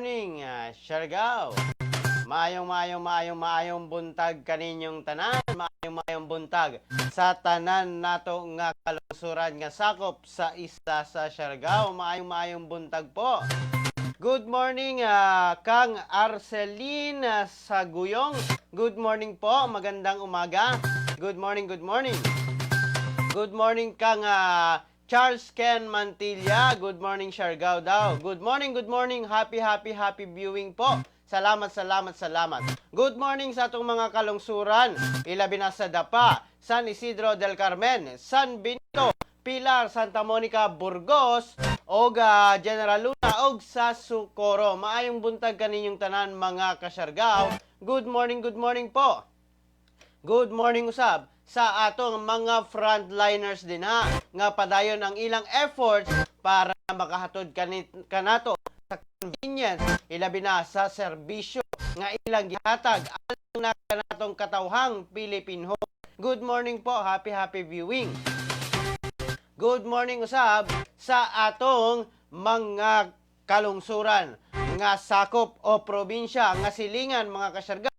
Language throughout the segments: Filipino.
morning, Siargao. Maayong buntag kaninyong tanan, maayong buntag sa tanan nato nga kalungsuran nga sakop sa isla sa Siargao. Maayong buntag po. Good morning, Kang Arcelin sa Guyong. Good morning po, magandang umaga. Good morning. Good morning, Kang Charles Ken Mantilla. Good morning, Siargao daw. Good morning. Happy viewing po. Salamat. Good morning sa atong mga kalungsuran. Ilabi na sa Dapa, San Isidro del Carmen, San Benito, Pilar, Santa Monica, Burgos, og General Luna, og sa Socorro. Maayong buntag kaninyong tanan mga ka-Siargao. Good morning po. Good morning usab sa atong mga frontliners din nga padayon ang ilang efforts para makahatod kanato sa convenience ilabi na sa serbisyo nga ilang gihatag alang na kanatong katawhang Pilipino. Good morning po, happy viewing. Good morning usab sa atong mga kalungsuran nga sakop o probinsya nga silingan mga ka-Siargao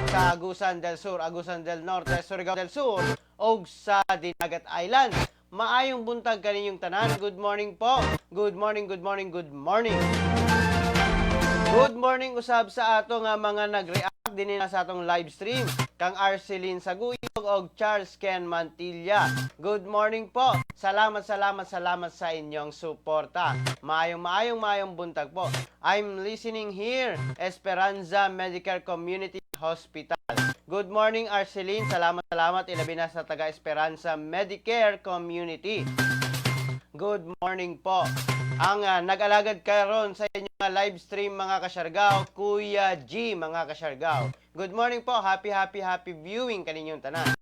sa Agusan del Sur, Agusan del Norte, Surigao del Sur, o sa Dinagat Island. Maayong buntag kaninyong tanan. Good morning po. Good morning. Good morning usab sa ato nga mga nag-react din na sa atong live stream. Kang Arcelin Saguyog o Charles Ken Mantilla. Good morning po. Salamat sa inyong suporta. Maayong buntag po. I'm listening here, Esperanza Medical Community Hospital. Good morning, Arcelin. Salamat. Ilabi na sa taga Esperanza Medicare Community. Good morning po. Ang nag-alagad karon sa inyong live stream mga ka-Siargao, Kuya G mga ka-Siargao. Good morning po. Happy viewing kaninyong tanan.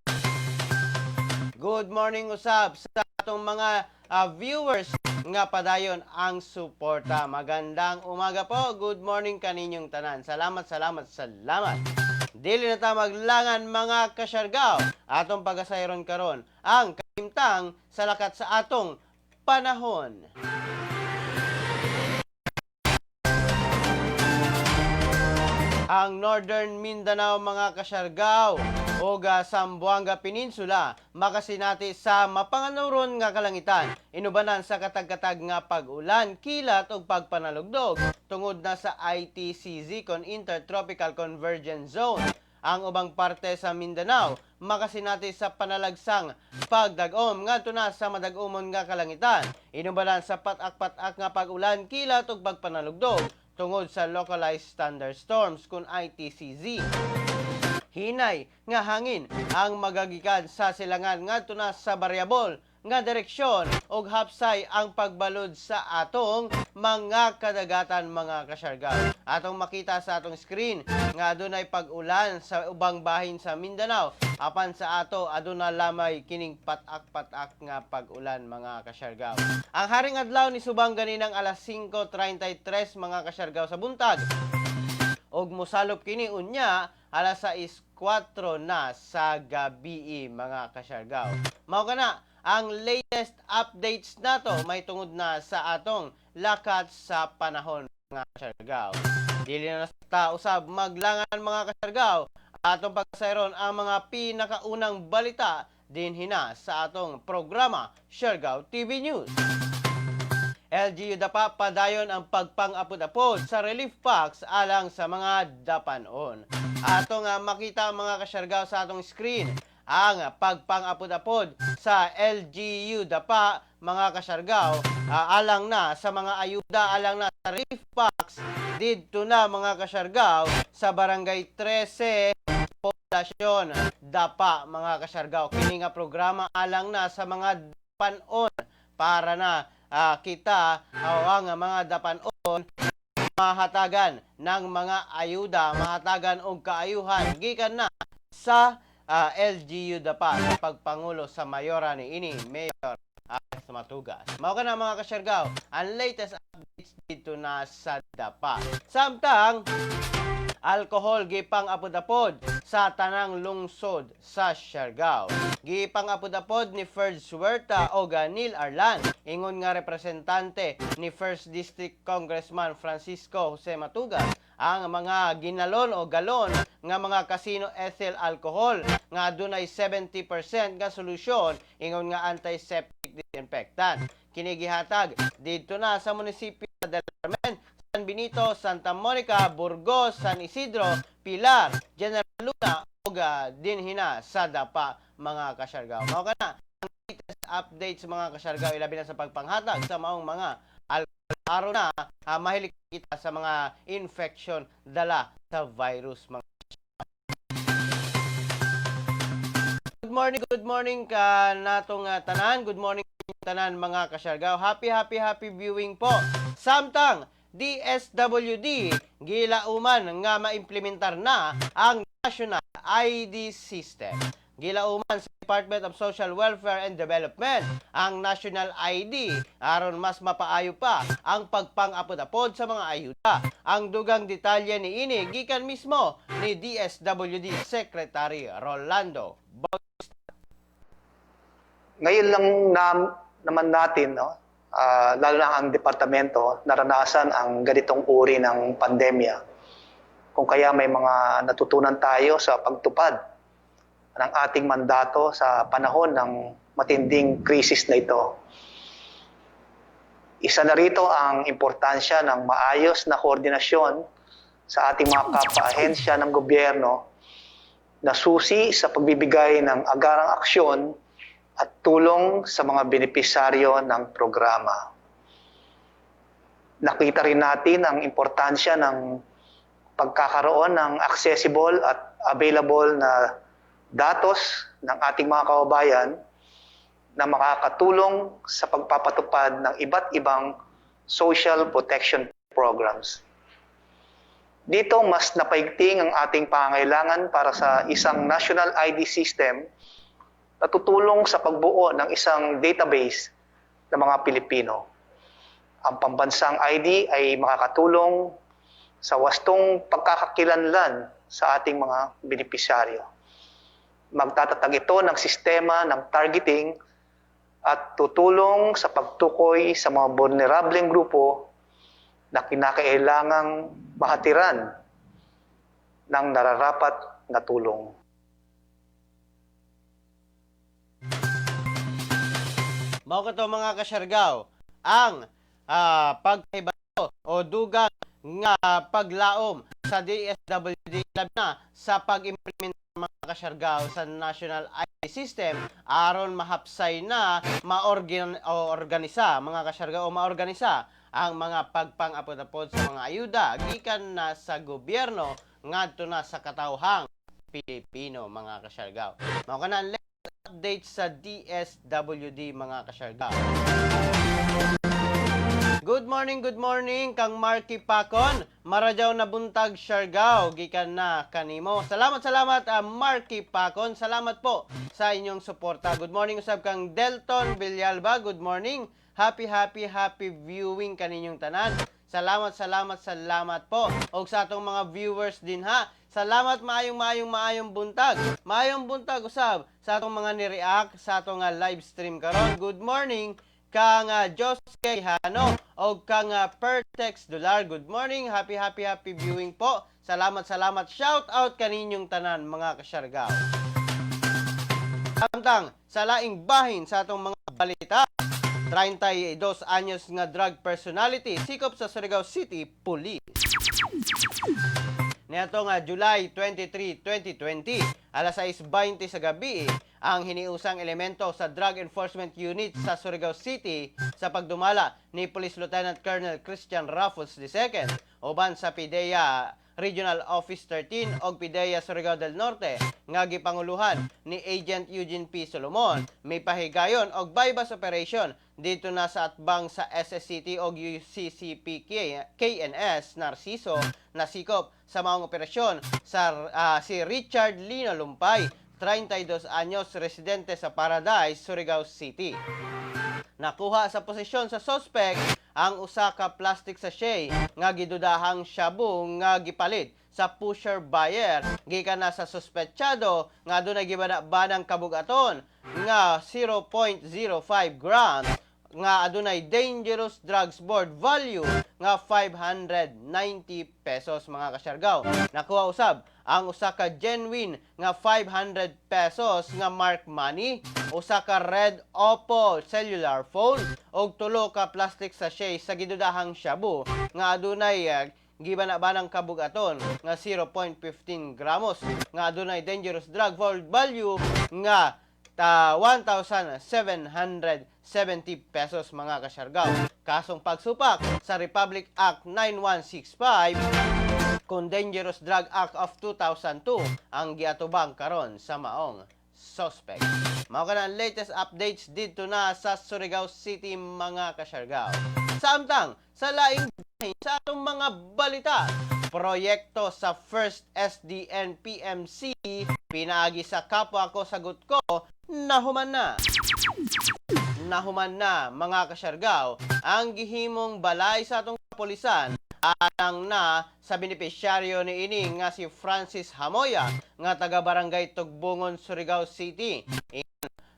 Good morning usab sa atong mga viewers nga padayon ang suporta. Magandang umaga po. Good morning kaninyong tanan. Salamat. Dili na ta maglangan mga ka-Siargao. Atong pagasayron karon ang kahimtang sa lakat sa atong panahon. Ang Northern Mindanao mga ka-Siargao o Zamboanga Peninsula makasinati sa mapanganuron nga kalangitan inubanan sa katag-katag nga pag-ulan, kilat ug pagpanalugdog tungod na sa ITCZ kon Intertropical Convergence Zone. Ang ubang parte sa Mindanao makasinati sa panalagsang pagdag-om ngadto na sa madag-umon nga kalangitan inubanan sa patak-patak nga pag-ulan, kilat ug pagpanalugdog tungod sa localized thunderstorms kun ITCZ. Hinay nga hangin ang magagikan sa silangan ngadto na sa variable nga direksyon ug hapsay ang pagbalod sa atong mga kadagatan mga ka-Siargao. Atong makita sa atong screen nga adunay pag-ulan sa ubang bahin sa Mindanao apan sa ato aduna lamay kining patak-patak nga pag-ulan mga ka-Siargao. Ang haring adlaw ni subang ganinang alas 5:33 mga ka-Siargao sa buntag. Og mosalop kini unya alas 6:04 na sa gabi mga ka-Siargao. Mao kana ang latest updates nato may tungod na sa atong lakat sa panahon mga ka-Siargao. Dili na ta usab maglangan mga ka-Siargao. Atong pagsayron ang mga pinakaunang balita dinhina sa atong programa Siargao TV News. LGU Dapa padayon ang pagpang-apod-apod sa relief packs alang sa mga dapanon. Atong makita mga ka-Siargao sa atong screen ang pagpang-apod-apod sa LGU Dapa mga ka-Siargao alang na sa mga ayuda alang na sa relief packs didto na mga ka-Siargao sa Barangay 13 Poblasyon Dapa mga ka-Siargao. Kini nga programa alang na sa mga dapanon para na kita ang mga dapanon mahatagan ng mga ayuda, mahatagan og kaayuhan gikan na sa LGU Dapa sa pagpangulo sa mayora ni ini Mayor Alex Matugas. Mao kana mga ka-Siargao ang latest updates dito na sa Dapa. Samtang alcohol gipang apod-apod sa tanang lungsod sa Siargao. Gipang-apod-apod ni Ferds Huerta o Neil Arlan, ingon nga representante ni 1st District Congressman Francisco Jose Matugas, ang mga ginalon o galon nga mga casino ethyl alcohol nga dunay 70% nga solusyon ingon nga antiseptic disinfectant. Kini gihatag didto na sa munisipyo sa Del Carmen, San Benito, Santa Monica, Burgos, San Isidro, Pilar, General Luna ug dinhina sa Dapa mga kasyargaw. Mao kana ang latest updates mga kasyargaw ilabi na sa pagpanghatag sa maong mga araw na mahilig kita sa mga infection dala sa virus mga. Good morning ka natong tanan. Good morning tanan mga kasyargaw. Happy viewing po. Samtang DSWD gilauman nga maimplementar na ang National ID System. Gilauman sa Department of Social Welfare and Development ang National ID aron mas mapaayo pa ang pagpang-apod-apod sa mga ayuda. Ang dugang detalye ni ini gikan mismo ni DSWD Secretary Rolando Bautista. Ngayon lang naman natin, no, lalo na ang departamento, naranasan ang ganitong uri ng pandemya. Kung kaya may mga natutunan tayo sa pagtupad ng ating mandato sa panahon ng matinding krisis na ito. Isa na rito ang importansya ng maayos na koordinasyon sa ating mga kapwa-ahensya ng gobyerno na susi sa pagbibigay ng agarang aksyon at tulong sa mga benepisaryo ng programa. Nakita rin natin ang importansya ng pagkakaroon ng accessible at available na datos ng ating mga kababayan na makakatulong sa pagpapatupad ng iba't ibang social protection programs. Dito mas napaigting ang ating pangangailangan para sa isang national ID system na tutulong sa pagbuo ng isang database ng mga Pilipino. Ang pambansang ID ay makakatulong sa wastong pagkakakilanlan sa ating mga benepisyaryo. Magtatatag ito ng sistema ng targeting at tutulong sa pagtukoy sa mga vulnerableng grupo na kinakailangang mahatiran ng nararapat na tulong. Mao kato mga kasyargaw, ang pagkaibato o dugang nga paglaom sa DSWD labi na sa pag-implement ng mga kasyargaw sa National ID System aron mahapsay na maorganisa mga kasyargaw o maorganisa ang mga pagpang-apod-apod sa mga ayuda gikan na sa gobyerno ngadto na sa katawhang Pilipino mga kasyargaw. Mao kana ang update sa DSWD mga kasyargaw. Good morning kang Marky Pacon, Marajaw na buntag Siargao gikan na kanimo. Salamat Marky Pacon. Salamat po sa inyong suporta. Good morning usab kang Delton Villalba. Good morning. Happy viewing kaninyong tanan. Salamat po. Og sa atong mga viewers din ha. Salamat maayong buntag. Maayong buntag usab sa atong mga ni-react sa atong live stream karon. Good morning kang Joske Hano o kang Pertex Dolar. Good morning. Happy viewing po. Salamat. Shout out kaninyong tanan mga kasyargaw. Samtang sa laing bahin sa atong mga balita, 32 anyos nga drug personality sikop sa Surigao City Police. Niadtong July 23, 2020, alas 6:20 sa gabi, ang hiniusang elemento sa Drug Enforcement Unit sa Surigao City sa pagdumala ni Police Lieutenant Colonel Christian Raffles II uban sa PIDEA Regional Office 13 og PIDEA Surigao del Norte nga gipanguluhan ni Agent Eugene P. Solomon. May pahigayon og bypass operation dito na sa atbang sa SSCT og UCCP KNS Narciso na sikop sa maong operasyon sa si Richard Lino Lumpay, 32 anyos, residente sa Paradise, Surigao City. Nakuha sa posisyon sa suspect ang usa ka plastic sachet nga gidudahang shabu nga gipalit sa pusher buyer gikan na sa suspetsyado nga adunay gibana-banang kabugaton nga 0.05 grams nga adunay dangerous drugs board value nga 590 pesos mga kasyargaw. Nakuha usab ang usa ka genuine nga 500 pesos nga mark money, usa ka red Oppo cellular phone og tulo ka plastic sachet sa gidudahang shabu nga adunay gibana-banang kabugaton nga 0.15 gramos nga adunay dangerous drug board value nga 1,770 pesos mga kasyargaw. Kasong pagsupak sa Republic Act 9165 kung Dangerous Drug Act of 2002 ang giatubang karon sa maong suspect. Mao kana ang latest updates dito na sa Surigao City mga kasyargaw. Samtang sa laing sa atong mga balita, proyekto sa First SDN PMC pinaagi sa kapwa ko sagot ko nahuman na mga kasyargaw ang gihimong balay sa atong kapulisan alang na sa benepisyaryo ni ini nga si Francis Hamoya nga taga Barangay Tugbungon, Surigao City.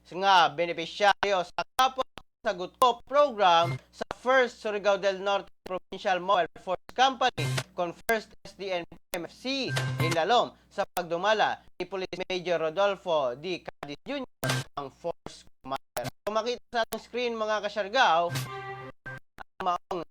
Nga benepisyaryo sa kapwa sagot ko program sa First Surigao del Norte Provincial Mobile Force Company kon First SDN PMC inlalom sa pagdumala ni Police Major Rodolfo D. Cadiz Jr. ang Force Commander. Kung makita sa atong screen mga kasyargaw, ang maong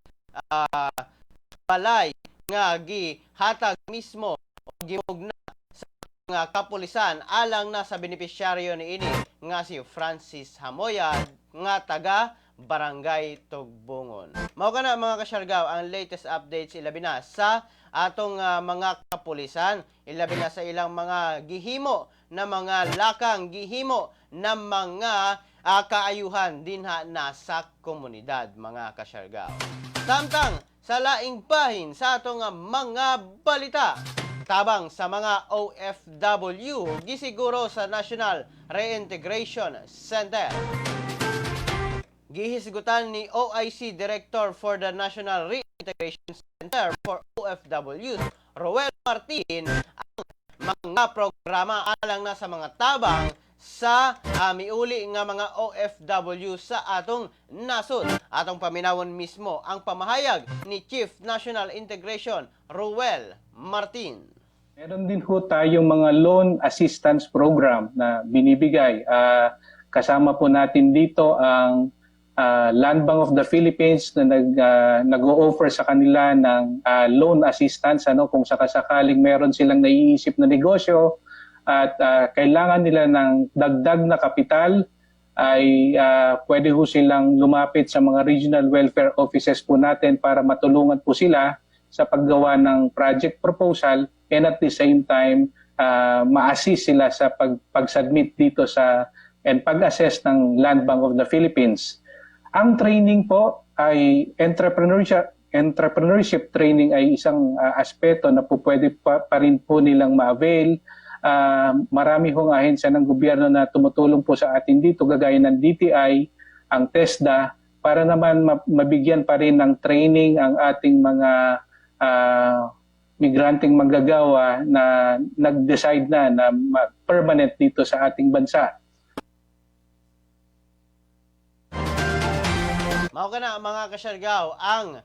balay nga gihatag mismo o gimugna sa nga kapulisan alang na sa benepisyaryo ni ini nga si Francis Hamoya nga taga Barangay Tugbungon. Mao kana mga kasyargaw ang latest updates ilabi na sa atong mga kapulisan, ilabi na sa ilang mga gihimo na mga lakang gihimo na mga kaayuhan dinha na sa komunidad mga kasyargaw. Samtang sa laing bahin sa atong mga balita, tabang sa mga OFW gisiguro sa National Reintegration Center. Gihisgutan ni OIC Director for the National Reintegration Center for OFWs, Roel Martin, ang mga programa alang na sa mga tabang sa miuli nga mga OFW sa atong nasod. Atong paminawon mismo ang pamahayag ni Chief National Integration, Roel Martin. Meron din ho tayong mga loan assistance program na binibigay. Kasama po natin dito ang Land Bank of the Philippines na nag-o-offer sa kanila ng loan assistance kung sakasakaling meron silang naiisip na negosyo at kailangan nila ng dagdag na kapital ay pwede ho silang lumapit sa mga regional welfare offices po natin para matulungan po sila sa paggawa ng project proposal and at the same time ma-assist sila sa pag-submit dito sa and pag-assess ng Land Bank of the Philippines. Ang training po ay entrepreneurship training ay isang aspeto na po pwede pa rin po nilang ma-avail. Marami hong ahensya ng gobyerno na tumutulong po sa atin dito, gagaya ng DTI, ang TESDA, para naman mabigyan pa rin ng training ang ating mga migranteng manggagawa na nag-decide na permanent dito sa ating bansa. Mao kana mga kasyargaw ang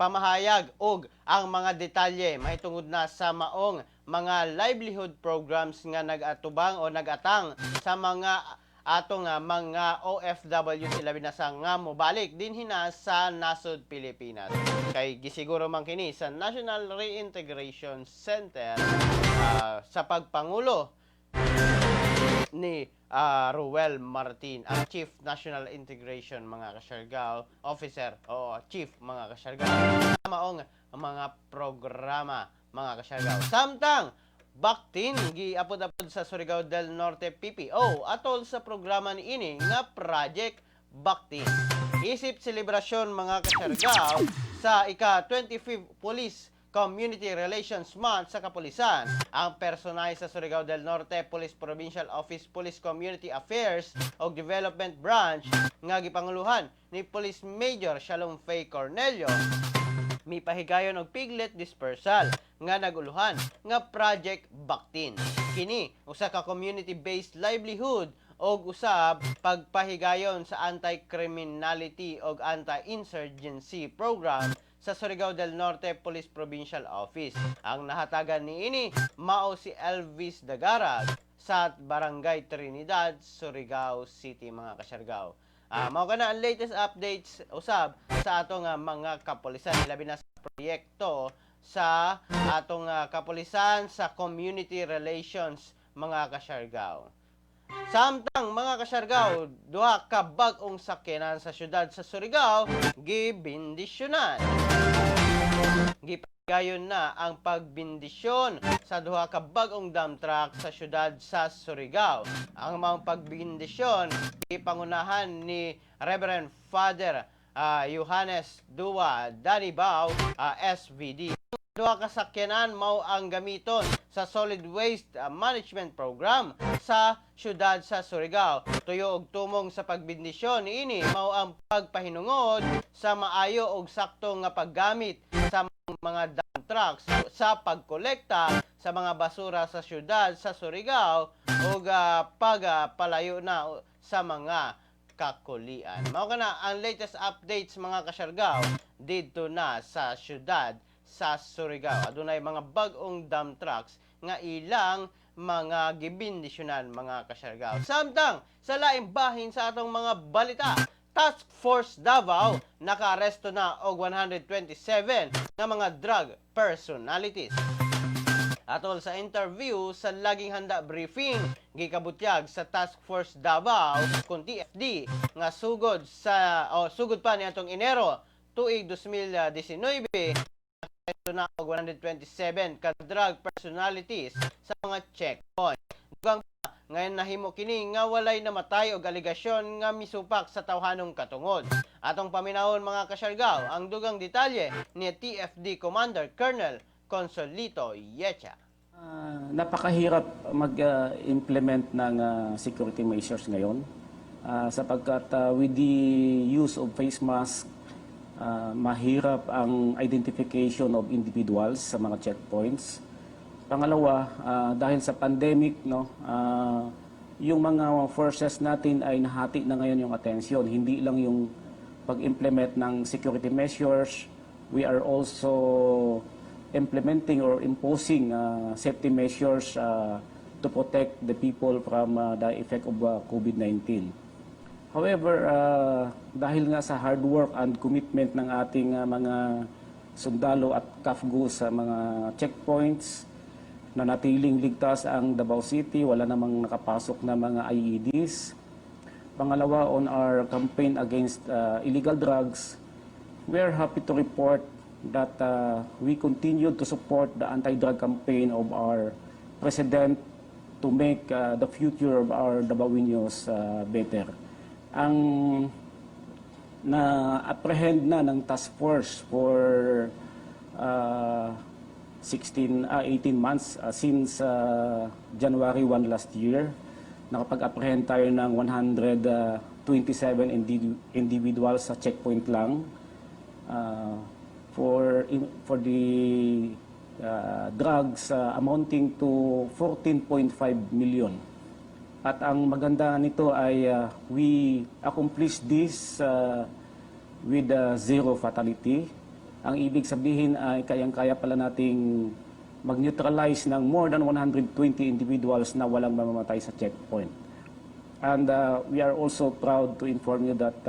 pamahayag og ang mga detalye mahitungod na sa maong mga livelihood programs nga nag-atubang o nag-atang sa mga atong mga OFW sila binasa nga mobalik din hina sa nasod Pilipinas. Kay gisiguro man kini sa National Reintegration Center sa pagpangulo ni Roel Martin, ang Chief National Integration mga kasyargaw Officer o Chief mga kasyargaw maong mga programa mga kasyargaw. Samtang baktin giapod-apod sa Surigao del Norte PPO atol sa programa ni ini nga Project Baktin. Isip selebrasyon mga kasyargaw sa ika-25th Police Community Relations Month sa kapulisan. Ang personahe sa Surigao del Norte Police Provincial Office Police Community Affairs o Development Branch nga gipanguluhan ni Police Major Shalom Faye Cornelio mi pahigayon og piglet dispersal nga naguluhan nga Project Baktin. Kini usa ka community-based livelihood og usab pagpahigayon sa anti-criminality og anti-insurgency program sa Surigao del Norte Police Provincial Office. Ang nahatagan niini mao si Elvis Dagarag sa Barangay Trinidad, Surigao City, mga kasyargaw. Mao kana ang latest updates usab sa atong mga kapulisan, labi na sa proyekto sa atong kapulisan sa community relations, mga kasyargaw. Samtang mga kasyargaw, duha ka bag-ong sakyanan sa syudad sa Surigao gibindisyonan. Gipahigayon na ang pagbindisyon sa duha ka bag-ong dump truck sa syudad sa Surigao. Ang mga pagbindisyon ipangunahan ni Reverend Father Johannes Dua Danibao, SVD. Duha ka sakyanan mao ang gamiton sa Solid Waste Management Program sa syudad sa Surigao. Tuyo og tumong sa pagbindisyon niini mao ang pagpahinungod sa maayo og sakto nga paggamit sa mga dump trucks sa pagkolekta sa mga basura sa syudad sa Surigao ug pagpalayo na sa mga kakulian. Mao kana ang latest updates, mga kasyargaw, didto na sa syudad sa Surigao. Adunay mga bag-ong dump trucks nga ilang mga gibindisyonan, mga kasyargaw. Samtang sa laing bahin sa atong mga balita, Task Force Davao nakaaresto na og 127 nga mga drug personalities. Atol sa interview sa Laging Handa briefing, gikabutyag sa Task Force Davao kung TFD nga sugod pa niadtong Enero tuig 2019 ito na og 127 ka drug personalities sa mga checkpoint. Dugang ngayon nahimo kini nga walay namatay og aligasyon nga misupak sa tawhanong katungod. Atong paminahon, mga kasyargaw, ang dugang detalye ni TFD Commander Colonel Consolito Yecha. Napakahirap mag-implement ng security measures ngayon sapagkat with the use of face mask, mahirap ang identification of individuals sa mga checkpoints. Pangalawa, dahil sa pandemic, yung mga forces natin ay nahati na ngayon yung atensyon. Hindi lang yung pag-implement ng security measures, we are also implementing or imposing safety measures to protect the people from the effect of COVID-19. However, dahil nga sa hard work and commitment ng ating mga sundalo at kafgu sa mga checkpoints, nanatiling ligtas ang Davao City, wala namang nakapasok na mga IEDs. Pangalawa, on our campaign against illegal drugs, we are happy to report that we continue to support the anti-drug campaign of our President to make the future of our Davaoenos better. Ang na-apprehend na ng task force for 18 months since January 1 last year. Nakapag-apprehend tayo ng 127 individuals sa checkpoint lang for the drugs amounting to 14.5 million. At ang maganda nito ay we accomplished this with zero fatality. Ang ibig sabihin ay kayang-kaya pala nating mag-neutralize ng more than 120 individuals na walang mamamatay sa checkpoint. And we are also proud to inform you that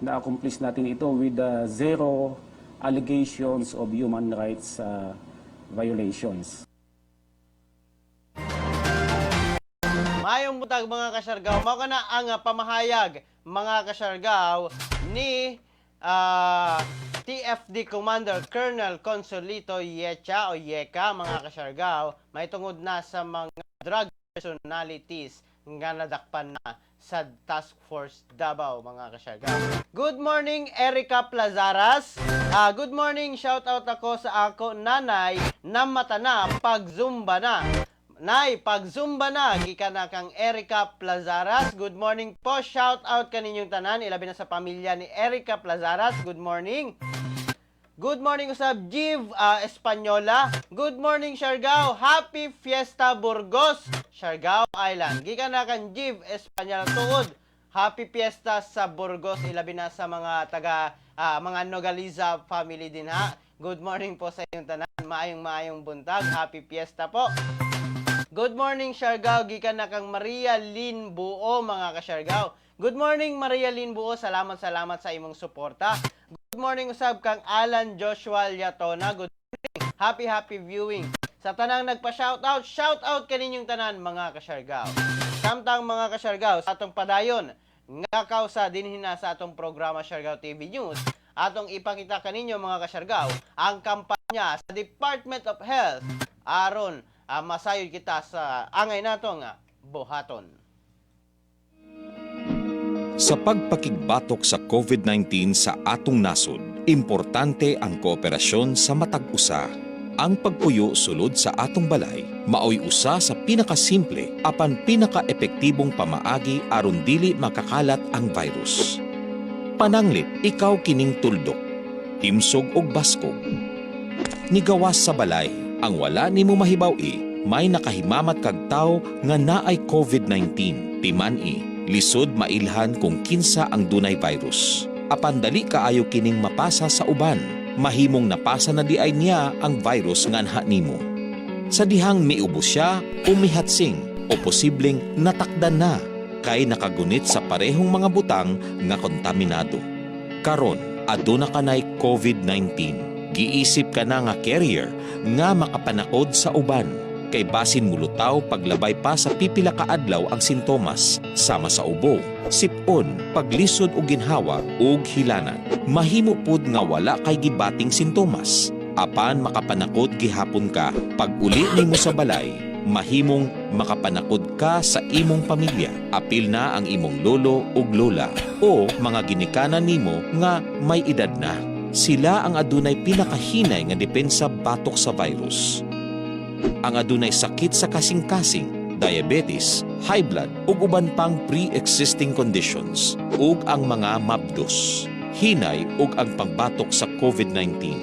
na-accomplish natin ito with zero allegations of human rights violations. Mayong butag, mga kasyargaw, mao kana ang pamahayag, mga kasyargaw, ni TFD Commander Colonel Consolito Yecha o Yeka, mga kasyargaw, may tungod na sa mga drug personalities nga nadakpan na sa Task Force Davao, mga kasyargaw. Good morning, Erica Plazaras. Good morning, shout out ako sa ako nanay na mata na pag-zumba na. Nay, pag-zumba na, gikan na kang Erica Plazaras. Good morning po, shout out kaninyong tanan, ilabi na sa pamilya ni Erica Plazaras. Good morning. Good morning usab Jiv Espanyola. Good morning Siargao. Happy Fiesta Burgos, Siargao Island. Gikan na kan Jiv Espanyola tuod. Happy Fiesta sa Burgos, ilabi na sa mga mga Nogaliza family din ha. Good morning po sa inyong tanan. Maayong buntag. Happy Fiesta po. Good morning, Siargao. Gikan na kang Maria Lynn Buo, mga ka-Siargao. Good morning, Maria Lynn Buo. Salamat sa imong suporta. Good morning, usab kang Alan Joshua Liatona. Good morning. Happy viewing. Sa tanang nagpa-shoutout, shoutout kaninyong tanan, mga ka-Siargao. Samtang mga ka-Siargao, sa atong padayon, nga kausa dinhin na sa atong programa Siargao TV News, atong ipakita kaninyo, mga ka-Siargao, ang kampanya sa Department of Health aron masayod kita sa angay natong buhaton. Sa pagpakigbatok sa COVID-19 sa atong nasod, importante ang kooperasyon sa matag usa. Ang pagpuyo sulod sa atong balay, maoy usa sa pinakasimple apan pinakaepektibong pamaagi aron dili makakalat ang virus. Pananglit, ikaw kining tuldok, himsog og baskog. Nigawas sa balay, ang wala nimo mahibaw-i, may nakahimamat kag tawo nga naay COVID-19. Timan-i, lisod mailhan kung kinsa ang dunay virus. Apan dali kaayo kining mapasa sa uban, mahimong napasa na di ay niya ang virus nga anha nimo. Sa dihang miubos siya o mihatsing o posibleng natakdan na kay nakagunit sa parehong mga butang nga kontaminado. Karon, aduna kanay COVID-19. Giisip ka na nga carrier nga makapanakod sa uban. Kay basin mulutaw paglabay pa sa pipila ka adlaw ang sintomas sama sa ubo, sipon, paglisod o ginhawa ug hilanan. Mahimo pud nga wala kay gibating sintomas. Apan makapanakod gihapon ka pag uli nimo sa balay, mahimong makapanakod ka sa imong pamilya. Apil na ang imong lolo ug lola o mga ginikanan nimo nga may edad na. Sila ang adunay pinakahinay nga depensa batok sa virus. Ang adunay sakit sa kasing-kasing, diabetes, high blood ug uban pang pre-existing conditions ug ang mga mabdos, hinay ug ang pagbatok sa COVID-19.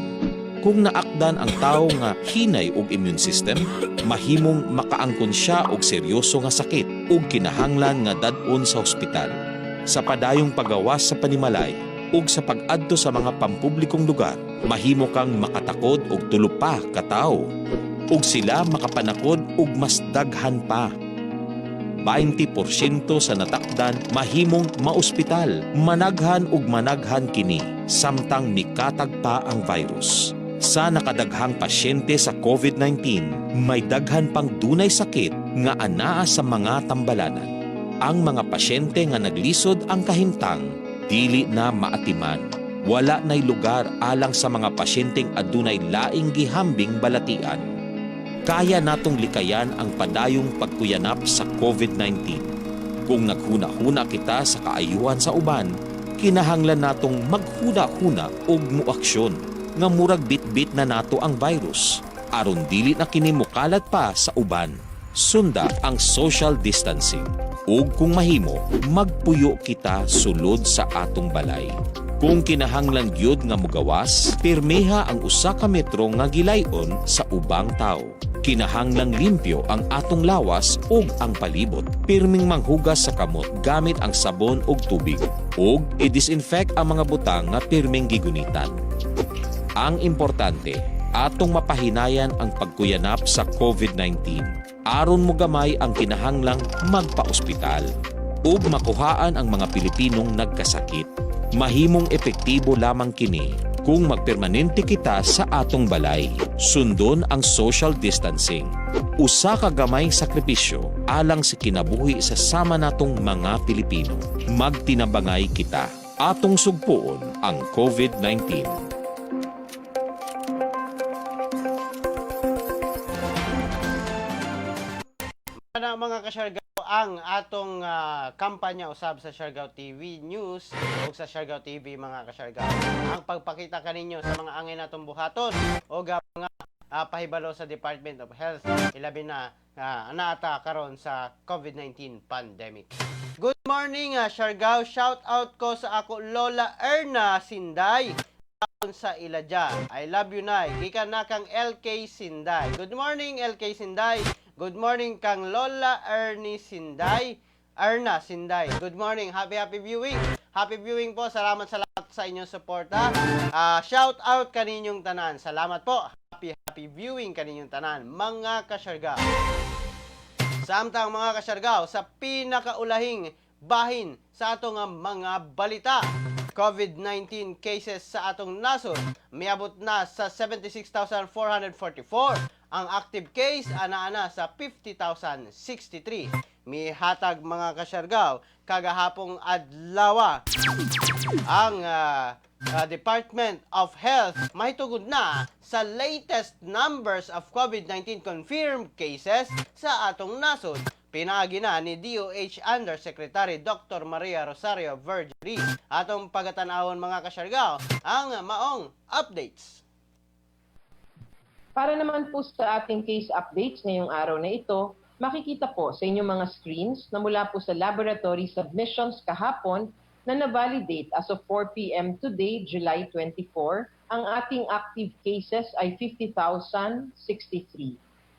Kung naakdan ang tawo nga hinay og immune system, mahimong makaangkon siya og seryoso nga sakit ug kinahanglan nga dad-on sa ospital. Sa padayong pagawas sa panimalay ug sa pag-adto sa mga pampublikong lugar, mahimo kang makatakod og tulo pa ka tawo ug sila makapanakod ug mas daghan pa. 20% sa natakdan mahimong maospital, managhan ug managhan kini samtang mikatag pa ang virus. Sa nakadaghang pasyente sa COVID-19, may daghan pang dunay sakit nga anaa sa mga tambalanan. Ang mga pasyente nga naglisod ang kahimtang dili na maatiman. Wala nay lugar alang sa mga pasyenteng adunay laing gihambing balatian. Kaya natong likayan ang padayong pagkuyanap sa COVID-19. Kung naghuna-huna kita sa kaayuhan sa uban, kinahanglan natong maghuna-huna og muaksyon nga murag bit-bit na nato ang virus aron dili na kini mokalat pa sa uban. Sunda ang social distancing ug kung mahimo magpuyo kita sulod sa atong balay. Kung kinahanglan gyud nga mogawas, pirmeha ang usa ka metro nga gilayon sa ubang tawo. Kinahanglang limpyo ang atong lawas ug ang palibot. Pirming manghugas sa kamot gamit ang sabon ug tubig. Ug i-disinfect ang mga butang nga pirming gigunitan. Ang importante, atong mapahinayan ang pagkuyanap sa COVID-19. Aron mo gamay ang kinahanglang magpa-ospital ug makuhaan ang mga Pilipinong nagkasakit. Mahimong epektibo lamang kini kung magpermanente kita sa atong balay. Sundon ang social distancing. Usa ka gamay sakripisyo alang sa kinabuhi sa sama natong mga Pilipino. Magtinabangay kita. Atong sugpuon ang COVID-19. Mga kasyargaw, ang atong kampanya usab sa Siargao TV News o sa Siargao TV mga kasyargaw. Ang pagpakita kaninyo sa mga angin natong buhaton o mga pahibalo sa Department of Health ilabi na naata karon sa COVID-19 pandemic. Good morning Siargao, shout out ko sa ako Lola Erna Sinday sa Iladya. I love you Nay. Gikan na kang LK Sinday. Good morning LK Sinday. Good morning kang Lola Ernie Sinday. Erna Sinday. Good morning. Happy viewing. Happy viewing po. Salamat sa inyong suporta. Shout out kaninyong tanan. Salamat po. Happy viewing kaninyong tanan. Mga kasyargaw. Samtang mga kasyargaw sa pinakaulahing bahin sa atong mga balita. COVID-19 cases sa atong nasod miabot na sa 76,444. Ang active case ana sa 50,063. Mihatag mga kasyargaw kagahapong adlaw ang Department of Health mahitugod na sa latest numbers of COVID-19 confirmed cases sa atong nasod. Pinaagi na ni DOH Undersecretary Dr. Maria Rosario Vergerie. Atong pagatanawon mga kasyargaw ang maong updates. Para naman po sa ating case updates ngayong araw na ito, makikita po sa inyong mga screens na mula po sa laboratory submissions kahapon na na-validate as of 4 p.m. today, July 24, ang ating active cases ay 50,063.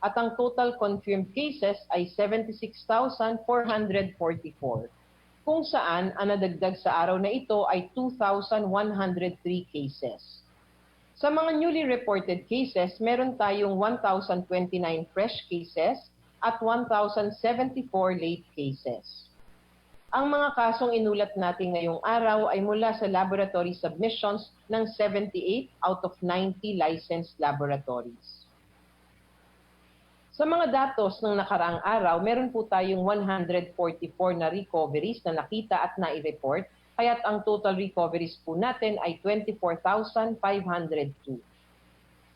At ang total confirmed cases ay 76,444. Kung saan ang nadagdag sa araw na ito ay 2,103 cases. Sa mga newly reported cases, meron tayong 1,029 fresh cases at 1,074 late cases. Ang mga kasong inulat natin ngayong araw ay mula sa laboratory submissions ng 78 out of 90 licensed laboratories. Sa mga datos ng nakaraang araw, meron po tayong 144 na recoveries na nakita at nai-report, kaya't ang total recoveries po natin ay 24,502.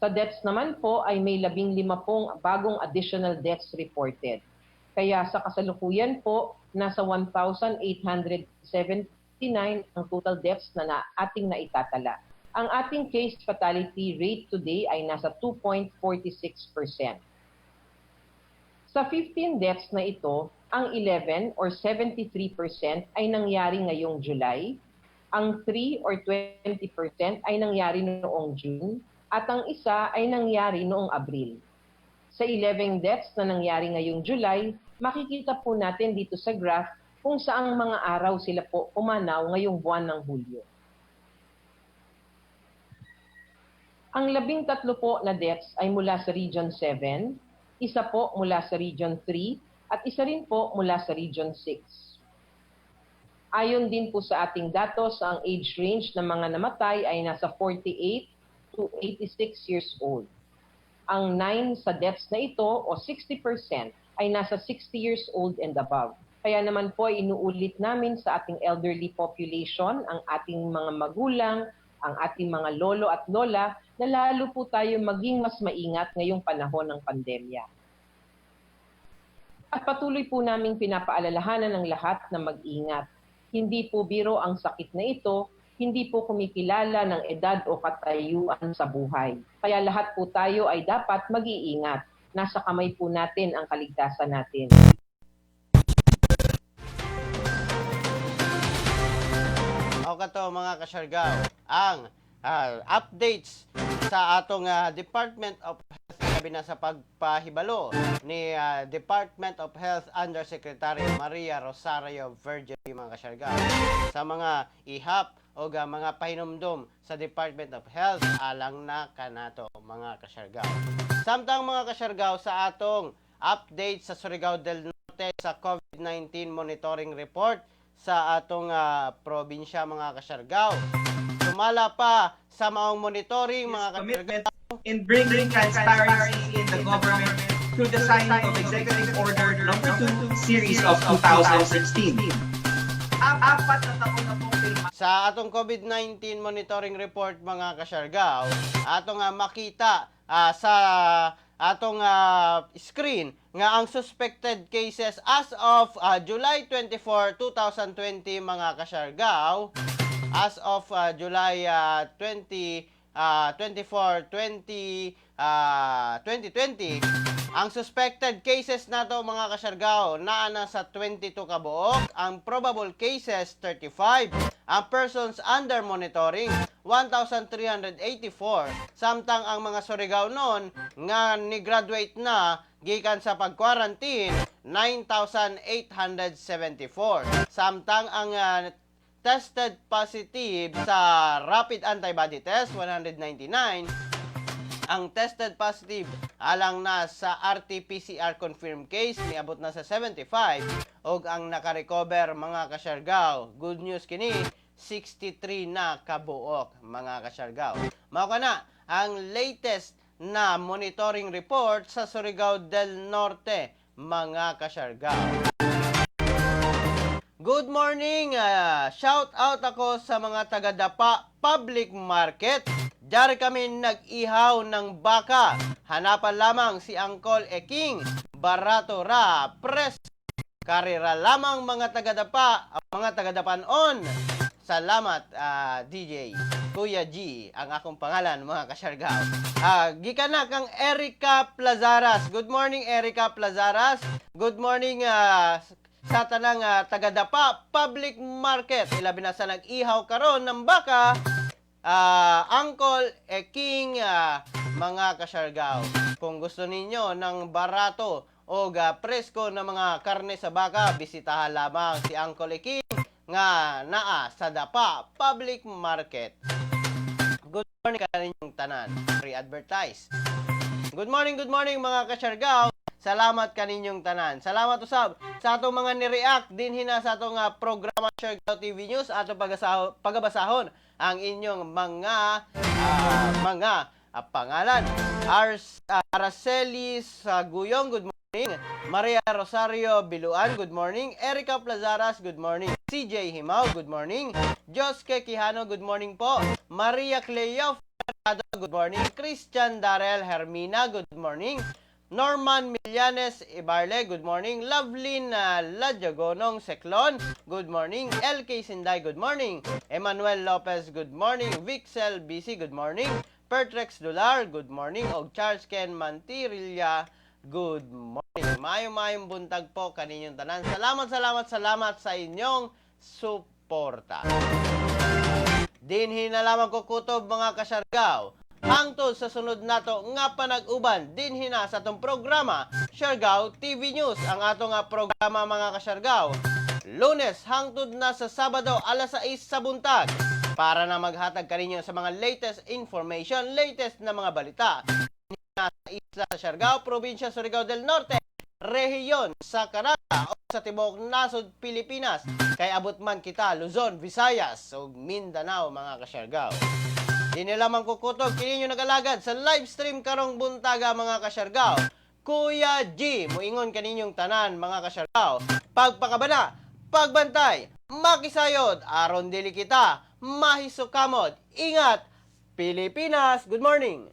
Sa deaths naman po ay may 15 pong bagong additional deaths reported. Kaya sa kasalukuyan po, nasa 1,879 ang total deaths na ating naitatala. Ang ating case fatality rate today ay nasa 2.46%. Sa 15 deaths na ito, ang 11 or 73% ay nangyari ngayong July, ang 3 or 20% ay nangyari noong June, at ang isa ay nangyari noong Abril. Sa 11 deaths na nangyari ngayong July, makikita po natin dito sa graph kung saang mga araw sila po umanaw ngayong buwan ng Hulyo. Ang 13 po na deaths ay mula sa Region 7, isa po mula sa Region 3, at isa rin po mula sa Region 6. Ayon din po sa ating datos, ang age range ng mga namatay ay nasa 48 to 86 years old. Ang 9 sa deaths na ito o 60% ay nasa 60 years old and above. Kaya naman po inuulit namin sa ating elderly population, ang ating mga magulang, ang ating mga lolo at lola, na lalo po tayo maging mas maingat ngayong panahon ng pandemya. At patuloy po naming pinapaalalahanan ng lahat na mag-ingat. Hindi po biro ang sakit na ito, hindi po kumikilala ng edad o katayuan sa buhay. Kaya lahat po tayo ay dapat mag-iingat. Nasa kamay po natin ang kaligtasan natin. O kato mga kasyargaw, ang updates sa atong Department of Health labi na sa pagpahibalo ni Department of Health Undersecretary Maria Rosario Vergerie mga kasyargaw. Sa mga ihap o mga pahinumdum sa Department of Health alang na kanato mga kasyargaw. Samtang mga kasyargaw sa atong update sa Surigao del Norte sa COVID-19 monitoring report sa atong probinsya mga kasyargaw. Sumala pa sa maong monitoring mga kasyargaw in bringing transparency in the government through the signing of Executive Order No. 2, Series of 2016. Apat na taon na pong pirma. Sa atong COVID-19 monitoring report mga kasyargaw, atong makita sa atong screen nga ang suspected cases as of July 24, 2020 mga kasyargaw, as of July 24, 2020, ang suspected cases nato mga kasyargaw naa na sa 22 kabuok, ang probable cases 35, ang persons under monitoring 1,384, samtang ang mga Surigao noon nga ni-graduate na gikan sa pag-quarantine 9,874, samtang ang tested positive sa rapid antibody test 199, ang tested positive alang na sa RT-PCR confirmed case niabot na sa 75, ug ang naka-recover mga kasyargaw, good news kini, 63 na kabuok mga kasyargaw. Mao kana ang latest na monitoring report sa Surigao del Norte mga kasyargaw. Good morning! Shout out ako sa mga taga-Dapa Public Market. Diyan kami nag-ihaw ng baka. Hanapan lamang si Uncle Eking. Barato ra. Pres. Karira lamang mga taga-Dapa. Mga taga-Dapanon. Salamat, DJ. Kuya G, ang akong pangalan, mga kasyargaw. Gikan na kang Erica Plazaras. Good morning, Erica Plazaras. Good morning, sa tanang taga-Dapa Public Market. Ilabi na sa nag-ihaw karon ng baka, Uncle Eking, mga kasyargaw. Kung gusto ninyo ng barato o presko na mga karne sa baka, bisitahan lamang si Uncle Eking nga naa sa Dapa Public Market. Good morning kaninyong tanan. Free advertise. Good morning mga kasyargaw. Salamat kaninyong tanan. Salamat usab sa atong mga ni-react din hina sa atong programa Siargao TV News ato pagabasahon ang inyong mga pangalan. Aracelis Guyong, good morning. Maria Rosario Biluan, good morning. Erica Plazaras, good morning. CJ Himaw, good morning. Joske Quijano, good morning po. Maria Cleo Ferrado, good morning. Christian Darrell Hermina, good morning. Norman Millanes Ibarle, good morning. Lovelyn Ladjagonong Seclon, good morning. LK Sinday, good morning. Emmanuel Lopez, good morning. Vixel BC, good morning. Pertrex Dular, good morning. Og Charles Ken Mantirilla, good morning. Mayong buntag po kaninyong tanan. Salamat sa inyong suporta. Dinhi na lamang ko kutob mga kasyargaw. Hangtod sa sunod nato nga panag-uban dinhi na sa atong programa Siargao TV News, ang atong programa mga kasyargaw. Lunes hangtod na sa Sabado alas 6 sa buntag para na maghatag kaninyo sa mga latest information, latest na mga balita sa isla sa Siargao, probinsya Surigao del Norte, rehiyon sa Canada o sa tibuok nasod Pilipinas, kay abot man kita Luzon, Visayas ug Mindanao mga kasyargaw. Di nila man kukutob kini nyo nagalagad sa live stream karong buntaga mga kasyargaw. Kuya G, muingon kaninyong tanan mga kasyargaw. Pagpakabana, pagbantay, makisayod, aron dili kita mahisukamod. Ingat, Pilipinas. Good morning.